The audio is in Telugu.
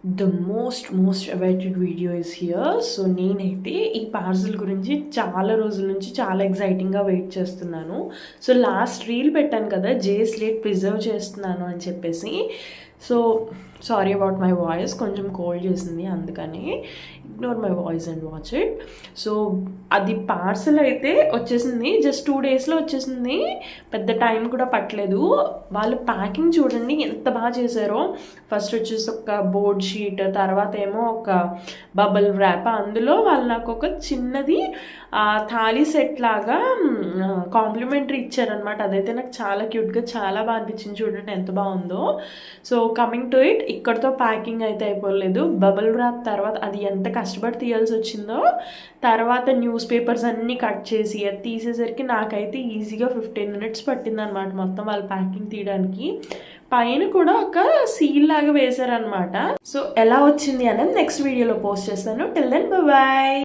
The most awaited video is here. So నేనైతే ఈ పార్సల్ గురించి చాలా రోజుల నుంచి చాలా ఎగ్జైటింగ్గా వెయిట్ చేస్తున్నాను. సో లాస్ట్ రీల్ పెట్టాను కదా, జే స్లేట్ ప్రిజర్వ్ చేస్తున్నాను అని చెప్పేసి. So sorry about my voice, కొంచెం కోల్డ్ చేసింది, అందుకని ignore my voice and watch it. So అది పార్సల్ అయితే వచ్చేసింది, జస్ట్ 2 డేస్లో వచ్చేసింది, పెద్ద టైం కూడా పట్టలేదు. వాళ్ళు ప్యాకింగ్ చూడండి ఎంత బాగా చేశారో. ఫస్ట్ వచ్చేసి ఒక బోర్డ్ షీట్, తర్వాత ఏమో ఒక బబుల్ ర్యాప్, అందులో వాళ్ళు నాకు ఒక చిన్నది థాలీ సెట్ లాగా కాంప్లిమెంటరీ ఇచ్చారనమాట. అదైతే నాకు చాలా క్యూట్గా చాలా బాగా అనిపించింది. చూడండి ఎంత బాగుందో. సో కమింగ్ టు ఇట్, ఇక్కడతో ప్యాకింగ్ అయితే అయిపోలేదు. బబుల్ ర్యాప్ తర్వాత అది ఎంత కష్టపడి తీయాల్సి వచ్చిందో, తర్వాత న్యూస్ పేపర్స్ అన్నీ కట్ చేసి అది తీసేసరికి నాకైతే ఈజీగా 15 minutes పట్టిందనమాట మొత్తం వాళ్ళు ప్యాకింగ్ తీయడానికి. పైన కూడా ఒక సీల్ లాగా వేశారనమాట. సో ఎలా వచ్చింది అనేది నెక్స్ట్ వీడియోలో పోస్ట్ చేస్తాను. Till then bye.